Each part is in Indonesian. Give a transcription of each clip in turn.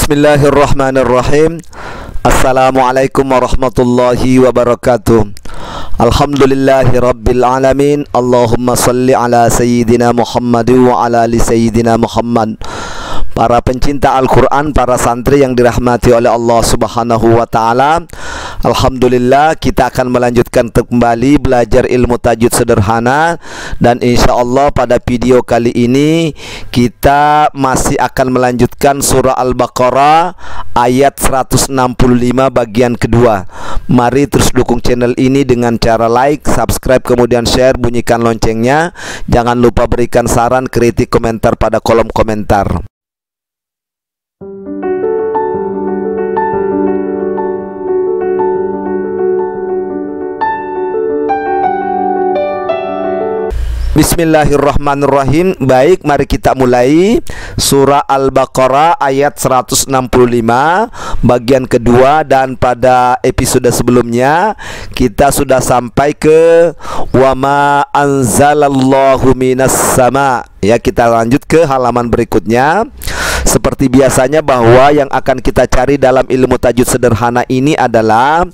Bismillahirrahmanirrahim. Assalamualaikum warahmatullahi wabarakatuh. Alhamdulillahi rabbil alamin. Allahumma salli ala sayyidina Muhammad wa ala ali sayyidina Muhammad. Para pencinta Al-Quran, para santri yang dirahmati oleh Allah Subhanahu wa ta'ala, alhamdulillah kita akan melanjutkan kembali belajar ilmu tajwid sederhana. Dan insya Allah pada video kali ini kita masih akan melanjutkan surah Al-Baqarah ayat 165 bagian kedua. Mari terus dukung channel ini dengan cara like, subscribe, kemudian share, bunyikan loncengnya. Jangan lupa berikan saran, kritik, komentar pada kolom komentar. Bismillahirrahmanirrahim. Baik, mari kita mulai surah Al-Baqarah ayat 165 bagian kedua. Dan pada episode sebelumnya kita sudah sampai ke wa ma anzalallahu minas sama. Ya, kita lanjut ke halaman berikutnya. Seperti biasanya bahwa yang akan kita cari dalam ilmu tajwid sederhana ini adalah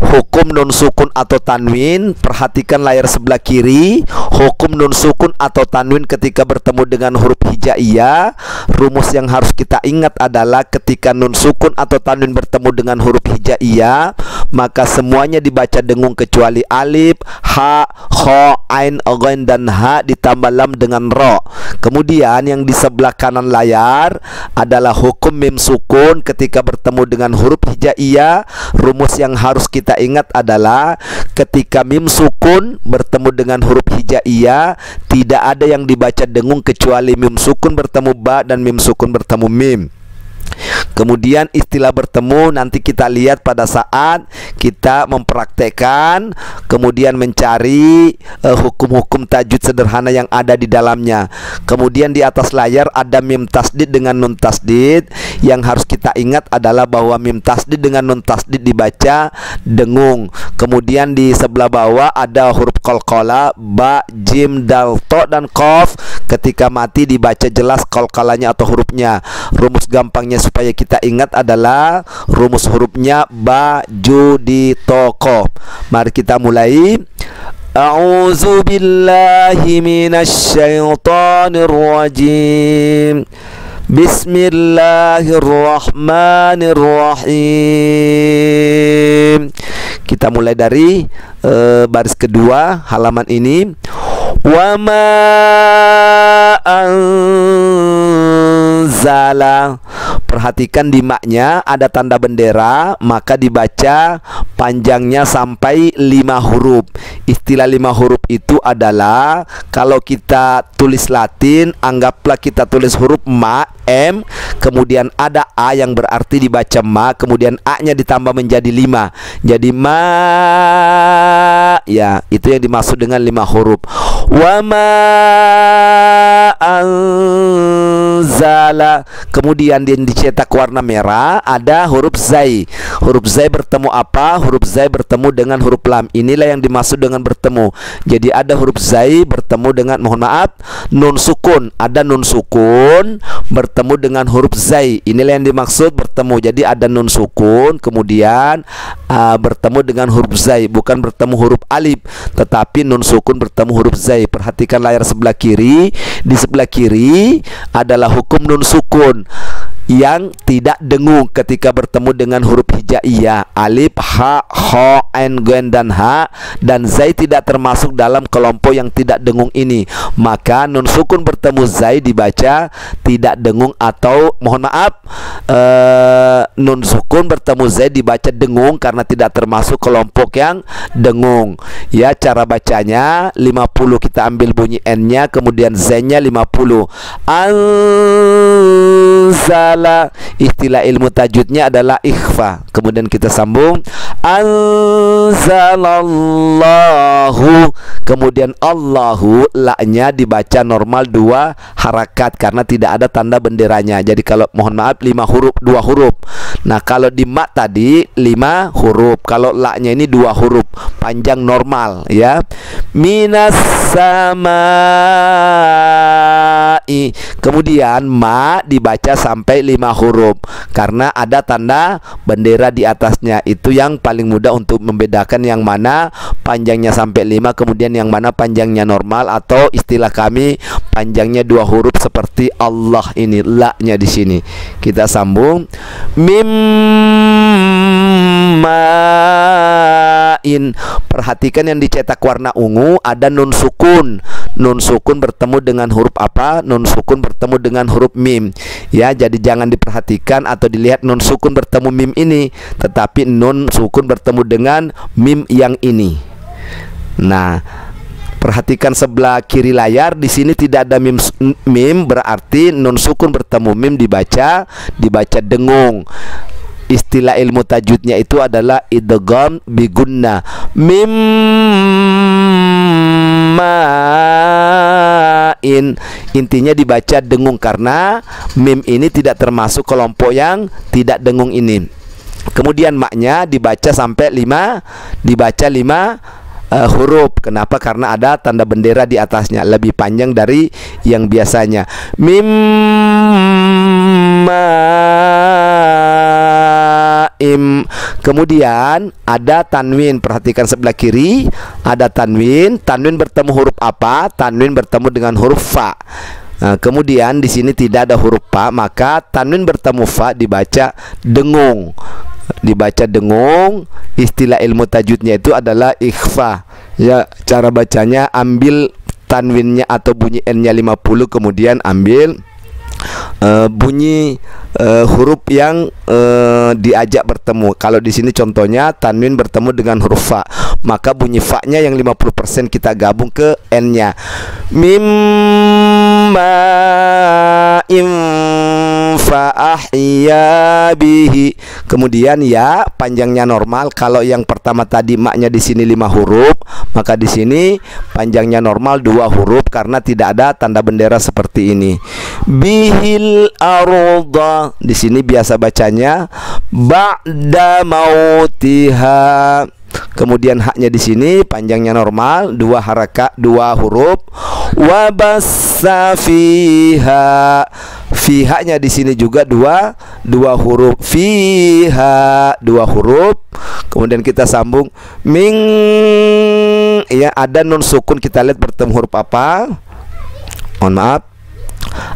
hukum nun sukun atau tanwin. Perhatikan layar sebelah kiri. Hukum nun sukun atau tanwin ketika bertemu dengan huruf hijaiyah. Rumus yang harus kita ingat adalah ketika nun sukun atau tanwin bertemu dengan huruf hijaiyah, maka semuanya dibaca dengung kecuali alif, ha, kho, ain, ghain, dan ha ditambah lam dengan ro. Kemudian yang di sebelah kanan layar adalah hukum mim sukun ketika bertemu dengan huruf hijaiyah. Rumus yang harus kita ingat adalah ketika mim sukun bertemu dengan huruf hijaiyah, tidak ada yang dibaca dengung kecuali mim sukun bertemu ba dan mim sukun bertemu mim. Kemudian istilah bertemu nanti kita lihat pada saat kita mempraktekkan, kemudian mencari hukum-hukum tajwid sederhana yang ada di dalamnya. Kemudian di atas layar ada mim tasdid dengan nun tasdid. Yang harus kita ingat adalah bahwa mim tasdid dengan nun tasdid dibaca dengung. Kemudian di sebelah bawah ada huruf qalqalah, ba, jim, dal, to, dan qaf. Ketika mati dibaca jelas qalqalahnya atau hurufnya. Rumus gampangnya supaya kita ingat adalah rumus hurufnya ba, ju, di, to, ko. Mari kita mulai. A'udzu billahi minasyaitonir rajim. Bismillahirrahmanirrahim. Kita mulai dari baris kedua halaman ini. Wa ma anzala. Perhatikan di maknya ada tanda bendera, maka dibaca panjangnya sampai 5 huruf. Istilah 5 huruf itu adalah kalau kita tulis Latin, anggaplah kita tulis huruf ma, m, kemudian ada a yang berarti dibaca ma, kemudian a-nya ditambah menjadi 5. Jadi ma, ya, itu yang dimaksud dengan 5 huruf. Wa ma anzala. Kemudian dicetak warna merah ada huruf zai. Huruf zai bertemu apa? Huruf zai bertemu dengan huruf lam. Inilah yang dimaksud dengan bertemu. Jadi ada huruf zai bertemu dengan, mohon maaf, nun sukun. Ada nun sukun bertemu dengan huruf zai. Inilah yang dimaksud bertemu. Jadi ada nun sukun kemudian bertemu dengan huruf zai, bukan bertemu huruf alif, tetapi nun sukun bertemu huruf zai. Perhatikan layar sebelah kiri. Di sebelah kiri adalah hukum nun sukun yang tidak dengung ketika bertemu dengan huruf hijaiyah, alif, ha, kho, ain, ghain, dan ha. Dan zai tidak termasuk dalam kelompok yang tidak dengung ini. Maka nun sukun bertemu zai dibaca tidak dengung, atau mohon maaf, nun sukun bertemu zai dibaca dengung karena tidak termasuk kelompok yang dengung. Ya, cara bacanya 50 kita ambil bunyi n-nya, kemudian z-nya 50. Anzala. Istilah ilmu tajwidnya adalah ikhfa. Kemudian kita sambung anzalallahu. Kemudian Allahu, la-nya dibaca normal 2 harakat karena tidak ada tanda benderanya. Jadi kalau mohon maaf 5 huruf 2 huruf. Nah, kalau di mak tadi 5 huruf. Kalau la-nya ini 2 huruf panjang normal, ya. Minas samai. Kemudian ma dibaca sampai 5 huruf. huruf karena ada tanda bendera di atasnya. Itu yang paling mudah untuk membedakan yang mana panjangnya sampai 5, kemudian yang mana panjangnya normal, atau istilah kami panjangnya 2 huruf seperti Allah ini, la-nya di sini. Kita sambung. Mim ma'in. Perhatikan yang dicetak warna ungu ada nun sukun. Nun sukun bertemu dengan huruf apa? Nun sukun bertemu dengan huruf mim. Ya, jadi jangan diperhatikan atau dilihat nun sukun bertemu mim ini, tetapi nun sukun bertemu dengan mim yang ini. Nah, perhatikan sebelah kiri layar, di sini tidak ada mim, berarti nun sukun bertemu mim dibaca dengung. Istilah ilmu tajwidnya itu adalah idgham bi gunnah. Mim ma'in, intinya dibaca dengung karena mim ini tidak termasuk kelompok yang tidak dengung ini. Kemudian maknya dibaca sampai 5, dibaca 5 huruf. Kenapa? Karena ada tanda bendera di atasnya, lebih panjang dari yang biasanya. Mim ma'im. Kemudian ada tanwin. Perhatikan sebelah kiri ada tanwin. Tanwin bertemu huruf apa? Tanwin bertemu dengan huruf fa. Nah, kemudian di sini tidak ada huruf fa, maka tanwin bertemu fa dibaca dengung. Dibaca dengung. Istilah ilmu tajwidnya itu adalah ikhfa. Ya, cara bacanya ambil tanwinnya atau bunyi n-nya 50, kemudian ambil bunyi huruf yang diajak bertemu. Kalau di sini contohnya tanwin bertemu dengan huruf fa, maka bunyi fa-nya yang 50% kita gabung ke n-nya. Mim ma'im fa ahya bihi. Kemudian ya, panjangnya normal. Kalau yang pertama tadi maknya di sini 5 huruf, maka di sini panjangnya normal 2 huruf karena tidak ada tanda bendera seperti ini. Bihil arda, di sini biasa bacanya ba'da mautiha. Kemudian haknya di sini panjangnya normal 2 harakat 2 huruf. Wa bassa fiha, fiha-nya di sini juga 2 huruf. Fiha 2 huruf. Kemudian kita sambung ming, ya, ada nun sukun, kita lihat bertemu huruf apa? Mohon maaf.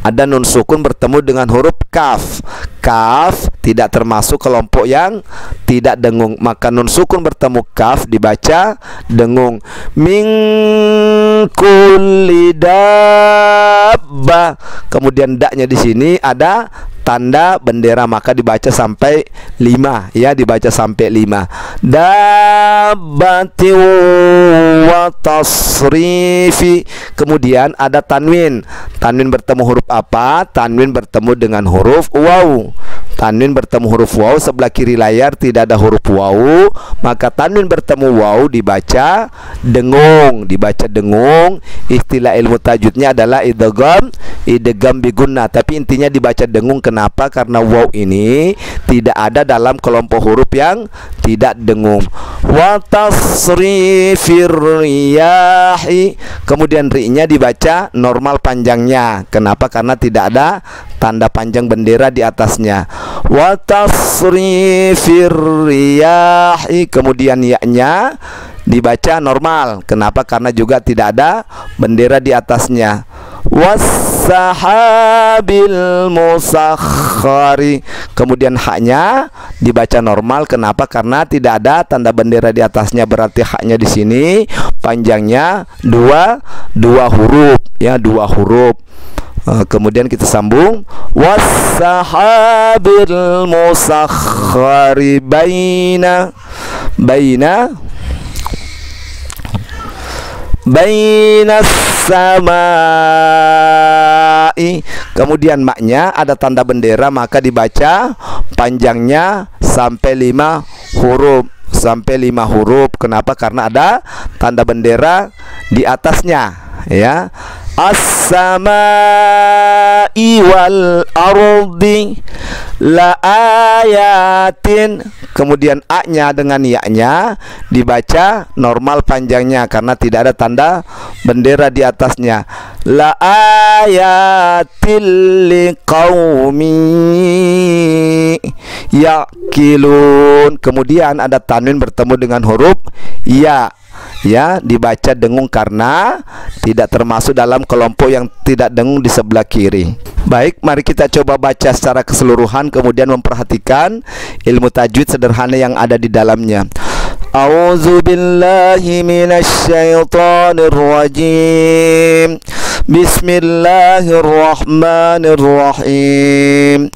Ada nun sukun bertemu dengan huruf kaf. Kaf tidak termasuk kelompok yang tidak dengung, maka nun sukun bertemu kaf dibaca dengung. Min kulli dabbah. Kemudian daknya di sini ada tanda bendera, maka dibaca sampai 5, ya, dibaca sampai 5. Dabbati wa tasrifi. Kemudian ada tanwin. Tanwin bertemu huruf apa? Tanwin bertemu dengan huruf waw. Tanwin bertemu huruf waw, sebelah kiri layar tidak ada huruf waw, maka tanwin bertemu waw dibaca dengung, dibaca dengung. Istilah ilmu tajwidnya adalah idgham bi gunnah, tapi intinya dibaca dengung. Kenapa? Karena waw ini tidak ada dalam kelompok huruf yang tidak dengung. Wa tasrifir riyahi. Kemudian ri-nya dibaca normal panjangnya. Kenapa? Karena tidak ada tanda panjang bendera di atasnya. Wa tasrifir riyahi. Kemudian ya-nya dibaca normal. Kenapa? Karena juga tidak ada bendera di atasnya. Wassahabil musakhkhari. Kemudian haknya dibaca normal. Kenapa? Karena tidak ada tanda bendera di atasnya, berarti haknya di sini panjangnya 2 huruf, ya, 2 huruf. Kemudian kita sambung wassahabil musakhkhari baina samai. Kemudian maknya ada tanda bendera, maka dibaca panjangnya sampai 5 huruf. Sampai 5 huruf. Kenapa? Karena ada tanda bendera di atasnya, ya. as-samai wal ardi la ayatin. Kemudian a-nya dengan ya-nya dibaca normal panjangnya karena tidak ada tanda bendera di atasnya. La ayatil liqaumi yaqilun. Kemudian ada tanwin bertemu dengan huruf ya. Ya, dibaca dengung karena tidak termasuk dalam kelompok yang tidak dengung di sebelah kiri. Baik, mari kita coba baca secara keseluruhan kemudian memperhatikan ilmu tajwid sederhana yang ada di dalamnya. A'udzu billahi minasy syaithanir rajim. Bismillahirrahmanirrahim.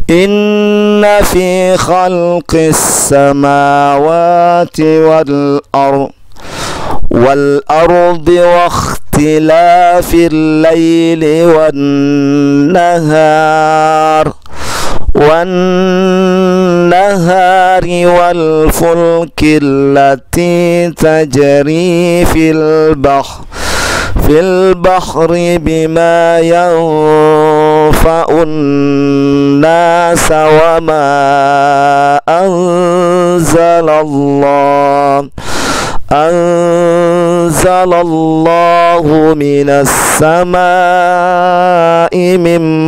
Inna fi khalqis samawati wal ardi wa ikhtilafil laili wan nahari wal fulki allati tajri fil bahri bima yanfa'un nasa wa ma anzalallahu minas samai mimma'in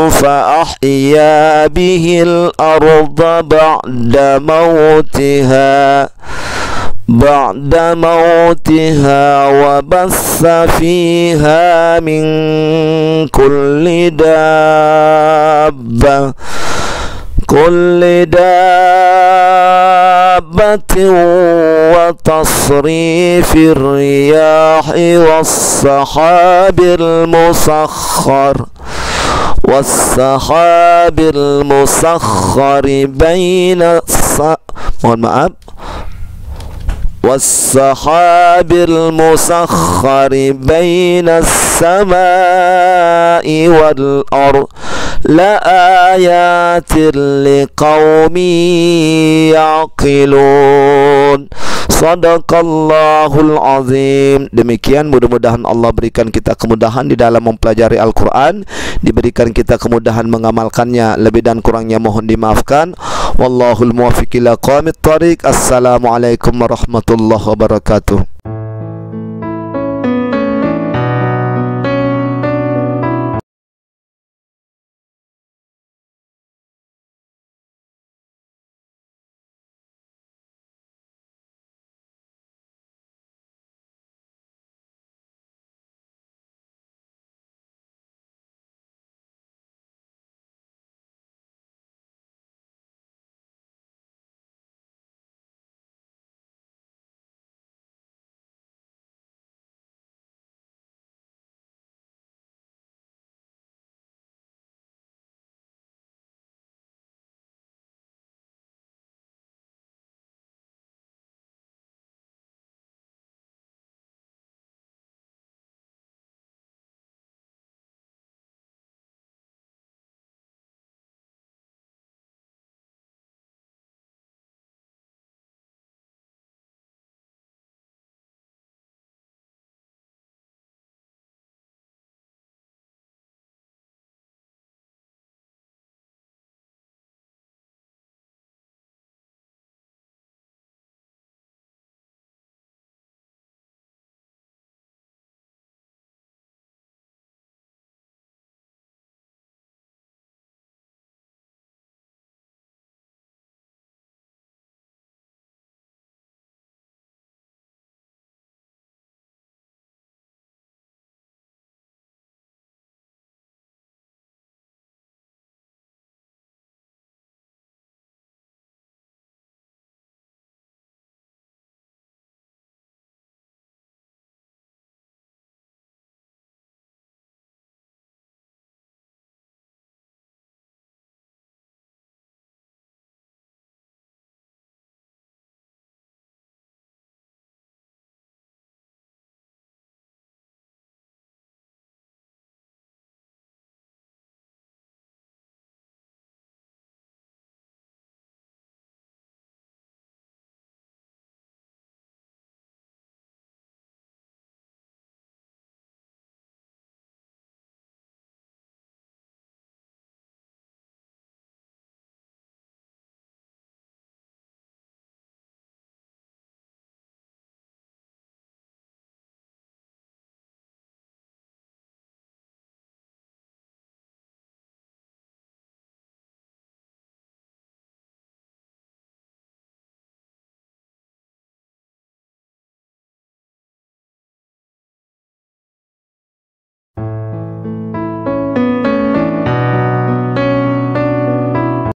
fa ahya bihil arda ba'da mautiha wa bassa fiha min kulli dabbatin wa tasrifir riyahi was-sahabil musakhkhar baina والسحاب المسخر بين السماء والأرض لآيات لقوم يعقلون. Sadaqallahul azim. Demikian, mudah-mudahan Allah berikan kita kemudahan di dalam mempelajari Al-Quran, diberikan kita kemudahan mengamalkannya. Lebih dan kurangnya mohon dimaafkan. Wallahul muwaffiq ila aqwamit thoriq. Assalamualaikum warahmatullahi wabarakatuh.